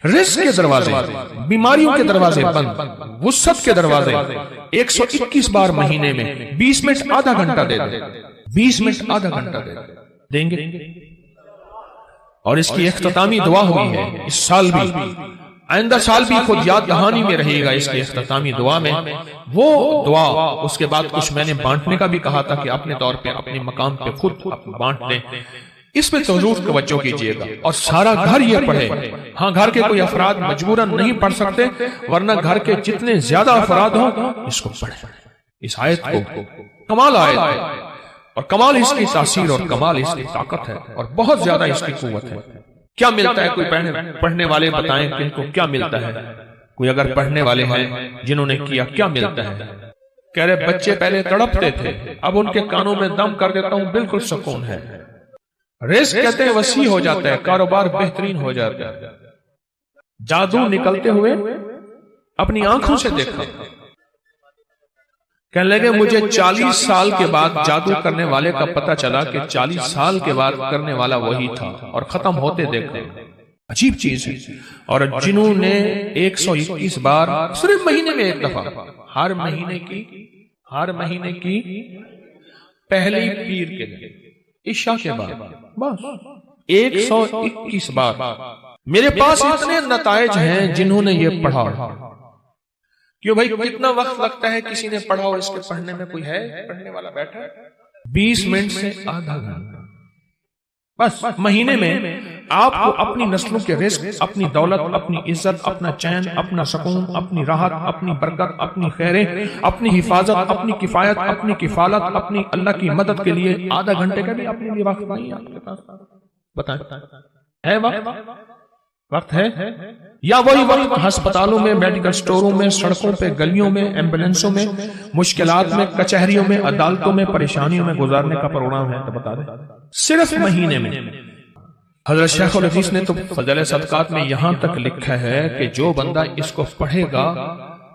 رزق کے دروازے، بیماریوں کے دروازے بند، وسعت کے دروازے 121 بار مہینے میں 20 منٹ آدھا گھنٹہ دے دیں، 20 منٹ آدھا گھنٹہ دیں گے۔ اور اس کی اختتامی دعا ہوئی ہے اس سال بھی، آئندہ سال بھی خود یاد دہانی میں رہے گا اس کی اختتامی دعا میں وہ دعا۔ اس کے بعد کچھ میں نے بانٹنے کا بھی کہا تھا کہ اپنے طور پہ اپنے مقام پہ خود بانٹ لیں، اس پہ ضرور توجہ کیجئے گا اور سارا گھر یہ پڑھے۔ ہاں گھر کے کوئی افراد مجبوراً نہیں پڑھ سکتے، ورنہ گھر کے جتنے زیادہ افراد ہوں اس کو پڑھیں، اس آیت کو۔ کمال آیت ہے اور کمال اس کی تاثیر اور کمال اس کی طاقت ہے اور بہت زیادہ اس کی قوت ہے۔ کیا ملتا ہے؟ کوئی پڑھنے والے بتائیں کہ ان کو کیا ملتا ہے؟ کوئی اگر پڑھنے والے ہیں جنہوں نے کیا ملتا ہے؟ کہہ رہے بچے پہلے تڑپتے تھے، اب ان کے کانوں میں دم کر دیتا ہوں، بالکل سکون ہے۔ رزق کہتے ہیں وسیع ہو جاتا ہے، کاروبار بہترین ہو جاتا ہے۔ جادو نکلتے ہوئے اپنی آنکھوں سے دیکھا، کہنے لگے مجھے 40 سال کے بعد جادو کرنے والے کا پتہ چلا کہ 40 سال کے بعد کرنے والا وہی تھا اور ختم ہوتے دیکھا۔ عجیب چیز ہے۔ اور جنہوں نے 121 بار صرف مہینے میں ایک دفعہ، ہر مہینے کی پہلی پیر کے دن عشاء کے بعد بس 121 بار، میرے پاس اتنے نتائج ہیں جنہوں نے یہ پڑھا۔ کیوں بھائی کتنا وقت لگتا ہے کسی نے پڑھا اور اس کے پڑھنے میں کوئی ہے پڑھنے والا بیٹھا؟ 20 منٹ سے آدھا گھنٹہ بس مہینے میں آپ کو اپنی نسلوں کے رزق، اپنی دولت، اپنی عزت، اپنا چین، اپنا سکون، اپنی راحت، اپنی برکت، اپنی خیریں، اپنی حفاظت، اپنی کفایت، اپنی کفالت، اپنی اللہ کی مدد کے لیے آدھا گھنٹے کا بھی اپنے لیے وقت نہیں ہے آپ کے پاس؟ بتائیں ہے وقت ہے؟ یا وہی وقت ہسپتالوں میں، میڈیکل سٹوروں میں، سڑکوں پہ، گلیوں میں، ایمبولینسوں میں، مشکلات میں، کچہریوں میں، عدالتوں میں، پریشانیوں میں گزارنے کا پروگرام ہے؟ تو بتا دیں صرف مہینے میں۔ حضرت شیخ الحدیث نے تو فضائل صدقات میں یہاں تک لکھا ہے کہ جو بندہ اس کو پڑھے گا،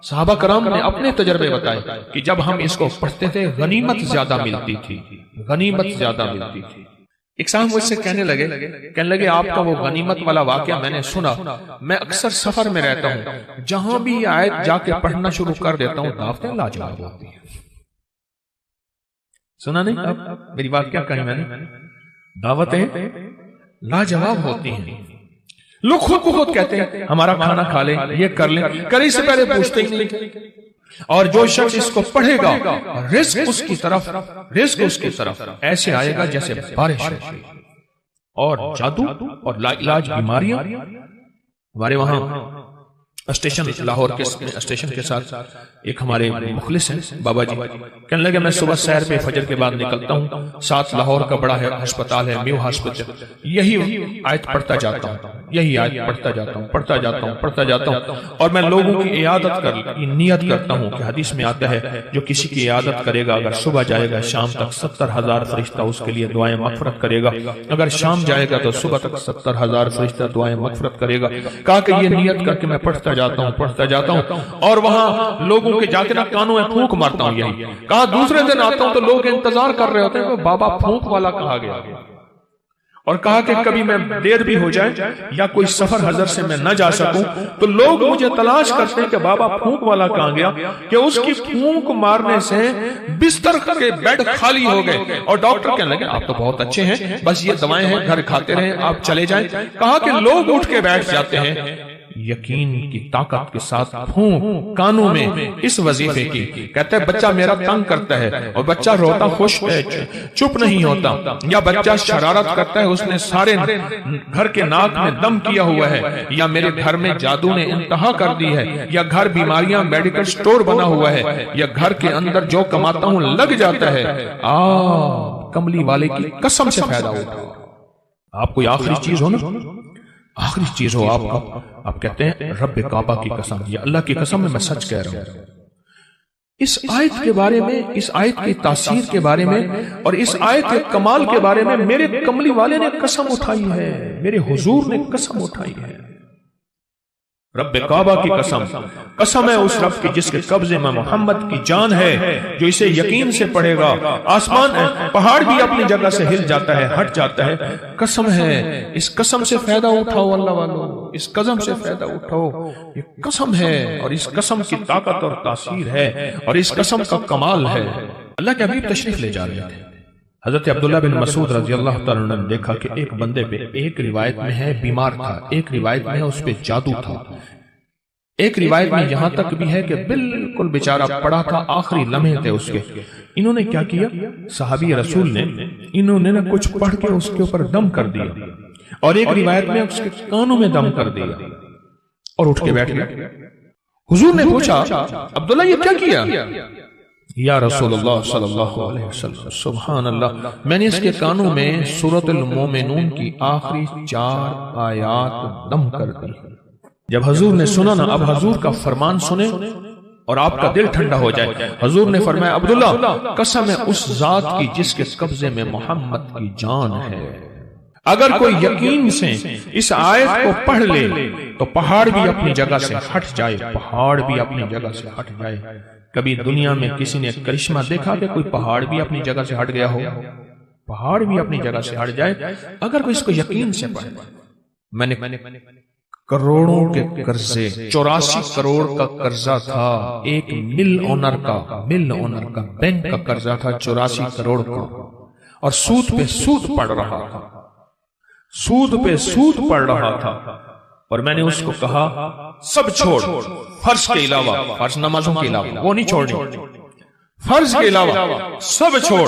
صحابہ کرام نے اپنے تجربے بتائے کہ جب ہم اس کو پڑھتے تھے غنیمت زیادہ ملتی تھی، غنیمت زیادہ ملتی تھی۔ ایک صاحب مجھ سے کہنے لگے آپ کا وہ غنیمت والا واقعہ میں نے سنا، میں اکثر سفر میں رہتا ہوں، جہاں بھی یہ آیت جا کے پڑھنا شروع کر دیتا ہوں دعوتیں لاجواب ہوتی ہیں۔ سنا نہیں اب میری بات کیا کہی میں نے؟ دعوتیں لاجواب ہوتی ہیں۔ لوگ خود کو خود کہتے ہیں ہمارا کھانا کھا لیں، یہ کر لیں، کرنے سے پہلے پوچھتے ہی نہیں۔ اور جو شخص اس کو پڑھے گا رزق اس کی طرف ایسے آئے گا جیسے بارش ہوتی، اور جادو اور لا علاج بیماریاں۔ ہمارے وہاں اسٹیشن لاہور کے اسٹیشن کے ساتھ ایک ہمارے مخلص ہیں بابا جی، کہنے لگے میں صبح سیر پہ فجر کے بعد نکلتا ہوں، ساتھ لاہور کا بڑا ہسپتال ہے میو ہاسپٹل، یہی آیت پڑھتا جاتا ہوں، یہی آیت پڑھتا جاتا ہوں اور میں لوگوں کی عیادت کی نیت کرتا ہوں کہ حدیث میں آتا ہے جو کسی کی عیادت کرے گا اگر صبح جائے گا شام تک 70,000 فرشتہ اس کے لیے دعائیں مغفرت کرے گا، اگر شام جائے گا تو صبح تک 70,000 فرشتہ دعائیں مغفرت کرے گا۔ کہا کہ یہ نیت کر کے میں پڑھتا جاتا ہوں اور وہاں لوگوں کے جا کے کانوں میں پھونک مارتا ہوں۔ یہی کہا دوسرے دن آتا ہوں تو لوگ انتظار کر رہے ہوتے ہیں بابا پھونک والا کہا گیا، اور کہا کہ کبھی میں دیر بھی ہو جائے یا کوئی سفر حضر سے میں نہ جا سکوں تو لوگ مجھے تلاش کرتے ہیں کہ بابا پھونک والا کہاں گیا، کہ اس کی پھونک مارنے سے بستر کے بیڈ خالی ہو گئے اور ڈاکٹر کہنے لگے آپ تو بہت اچھے ہیں، بس یہ دوائیں ہیں گھر کھاتے رہیں، آپ چلے جائیں۔ کہا کہ لوگ اٹھ کے بیٹھ جاتے ہیں یقین کی طاقت کے ساتھ پھونک کانوں میں اس وظیفے کی۔ کہتا ہے بچہ میرا تنگ کرتا ہے اور بچہ روتا خوش چپ نہیں ہوتا، یا بچہ شرارت کرتا ہے اس نے سارے گھر کے ناک میں دم کیا ہوا ہے، یا میرے گھر میں جادو نے انتہا کر دی ہے، یا گھر بیماریاں میڈیکل سٹور بنا ہوا ہے، یا گھر کے اندر جو کماتا ہوں لگ جاتا ہے، کملی والے کی قسم سے فائدہ ہوتا ہے۔ آپ کوئی آخری چیز ہو نا، آخری چیز ہو آپ کا، آپ کہتے ہیں رب کعبہ کی قسم، یا اللہ کی قسم میں سچ کہہ رہا ہوں۔ اس آیت کے بارے میں، اس آیت کی تاثیر کے بارے میں اور اس آیت کے کمال کے بارے میں میرے کملی والے نے قسم اٹھائی ہے، میرے حضور نے قسم اٹھائی ہے۔ رب کعبہ کی قسم، قسم ہے اس رب کی جس کے قبضے میں محمد کی جان ہے، جو اسے یقین سے پڑھے گا آسمان پہاڑ بھی اپنی جگہ سے ہل جاتا ہے، ہٹ جاتا ہے۔ قسم ہے، اس قسم سے فائدہ اٹھاؤ اللہ والو، اس قسم سے فائدہ اٹھاؤ، یہ قسم ہے اور اس قسم کی طاقت اور تاثیر ہے اور اس قسم کا کمال ہے۔ اللہ کے حبیب تشریف لے جا رہے تھے، حضرت عبداللہ بن مسعود رضی اللہ تعالیٰ عنہ نے دیکھا کہ ایک بندے پہ، ایک روایت میں ہے بیمار تھا، ایک روایت میں ہے اس پہ جادو تھا، ایک روایت میں یہاں تک بھی ہے کہ بالکل بیچارہ پڑا تھا، آخری لمحے تھے اس کے۔ انہوں نے کیا کیا؟ صحابی رسول نے انہوں نے کچھ پڑھ کے اس کے اوپر دم کر دیا، اور ایک روایت میں اس کے کانوں میں دم کر دیا اور اٹھ کے بیٹھ گیا۔ حضور نے پوچھا عبداللہ یہ کیا کیا؟ یا رسول اللہ صلی اللہ علیہ وسلم، سبحان اللہ، میں نے اس کے کانوں میں سورۃ المومنون کی آخری 4 آیات دم کر دی۔ جب حضور نے سنا نا، اب حضور کا فرمان سنیں اور آپ کا دل ٹھنڈا ہو جائے۔ حضور نے فرمایا عبداللہ قسم ہے اس ذات کی جس کے قبضے میں محمد کی جان ہے، اگر کوئی یقین سے اس آیت کو پڑھ لے تو پہاڑ بھی اپنی جگہ سے ہٹ جائے، پہاڑ بھی اپنی جگہ سے ہٹ جائے۔ کبھی دنیا میں کسی نے کرشمہ دیکھا کہ کوئی پہاڑ بھی اپنی جگہ سے ہٹ گیا ہو؟ پہاڑ بھی اپنی جگہ سے ہٹ جائے اگر کوئی اس کو یقین سے پڑھے۔ میں نے کروڑوں کے قرضے، 84 کروڑ کا قرضہ تھا، ایک مل اونر کا بینک کا قرضہ تھا 84 کروڑ کا، اور سود پہ سود پڑ رہا تھا، سود پہ سود پڑ رہا تھا، اور میں نے اس کو کہا سب چھوڑ، فرض کے علاوہ، فرض نمازوں کے علاوہ وہ نہیں چھوڑنی، فرض کے علاوہ سب چھوڑ،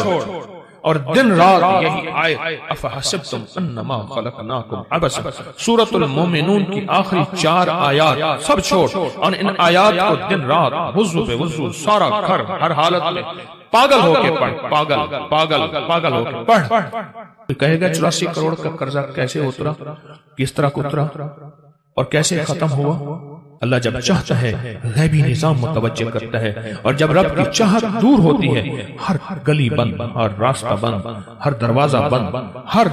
اور دن رات یہی آیت افحسبتم انما خلقناکم عبثا، سورۃ المومنون کی آخری 4 آیات سب چھوڑ، اور ان آیات کو دن رات وضو پہ وضو، سارا گھر ہر حالت میں پاگل ہو کے پڑھ، پاگل ہو کے پڑھ۔ کہے گا 84 کروڑ کا قرضہ کیسے اترا، کس طرح اترا اور کیسے ختم ہوا؟ اللہ جب چاہتا ہے غیبی نظام متوجہ کرتا ہے، اور جب رب کی چاہت دور ہوتی ہے ہر گلی بند، ہر راستہ بند، ہر دروازہ بند، ہر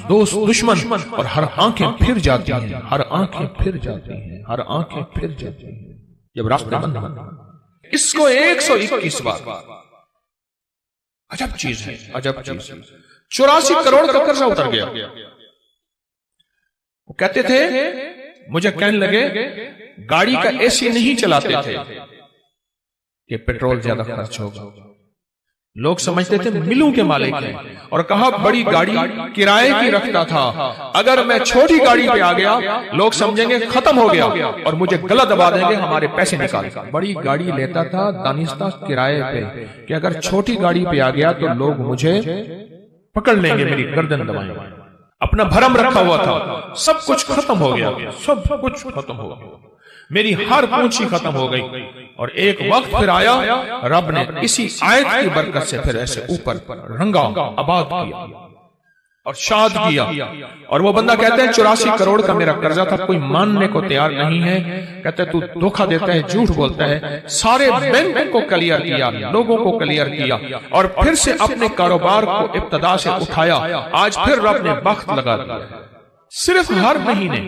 دوست دشمن، اور ہر آنکھیں پھر جاتی ہیں، ہر آنکھیں پھر جاتی ہیں، ہر آنکھیں پھر جاتی ہیں جب راستے بند ہوتے۔ اس کو 121 بار، عجب چیز ہے، عجب چیز ہے۔ 84 کروڑ کا قرضہ اتر گیا۔ وہ کہتے تھے، مجھے کہنے لگے گاڑی کا اے سی نہیں چلاتے تھے کہ پیٹرول زیادہ خرچ ہوگا، لوگ سمجھتے تھے ملوں کے مالک ہیں، اور کہا بڑی گاڑی کرائے کی رکھتا تھا، اگر میں چھوٹی گاڑی پہ آ گیا لوگ سمجھیں گے ختم ہو گیا اور مجھے گلا دبا دیں گے، ہمارے پیسے نکال۔ بڑی گاڑی لیتا تھا دانستہ کرائے پہ کہ اگر چھوٹی گاڑی پہ آ گیا تو لوگ مجھے پکڑ لیں گے، میری گردن دبائیں گے۔ اپنا بھرم رکھا ہوا تھا، سب کچھ ختم ہو گیا، سب کچھ ختم ہو گیا، میری ہر پونچھی ختم ہو گئی۔ اور ایک وقت پھر آیا، رب نے اسی آیت کی برکت سے پھر ایسے اوپر رنگا، آباد کیا اور شاد کیا۔ اور وہ بندہ کہتے ہیں 84 کروڑ کا میرا قرضہ تھا، کوئی ماننے کو تیار نہیں ہے، کہتے تو دھوکہ دیتا ہے، جھوٹ بولتا ہے۔ سارے بینک کو کلیئر کیا، لوگوں کو کلیئر کیا، اور پھر سے اپنے کاروبار کو ابتدا سے اٹھایا۔ آج پھر رب نے وقت لگا دیا، صرف ہر مہینے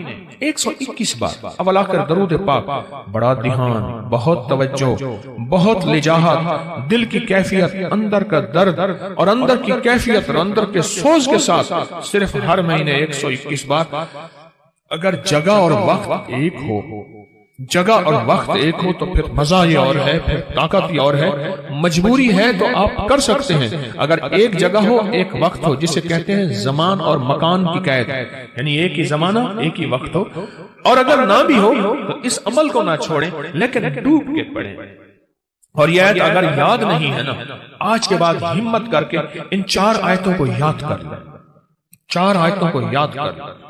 121 بار اولا کر درود پاک، بڑا دھیان، بہت توجہ، بہت لجاہت، دل کی کیفیت، اندر کا درد اور اندر کی کیفیت اور اندر کے سوز کے ساتھ صرف ہر مہینے 121 بار۔ اگر جگہ اور وقت ایک ہو، جگہ اور وقت ایک ہو تو پھر مزہ یہ اور ہے، پھر طاقت یہ اور ہے۔ مجبوری ہے تو آپ کر سکتے ہیں، اگر ایک جگہ ہو، ایک وقت ہو، جسے کہتے ہیں زمان اور مکان کی قید، یعنی ایک ہی زمانہ، ایک ہی وقت ہو، اور اگر نہ بھی ہو تو اس عمل کو نہ چھوڑیں لیکن ڈوب کے پڑھیں۔ اور یہ آیت اگر یاد نہیں ہے نا، آج کے بعد ہمت کر کے ان 4 آیتوں کو یاد کر لیں، 4 آیتوں کو یاد کر لیں۔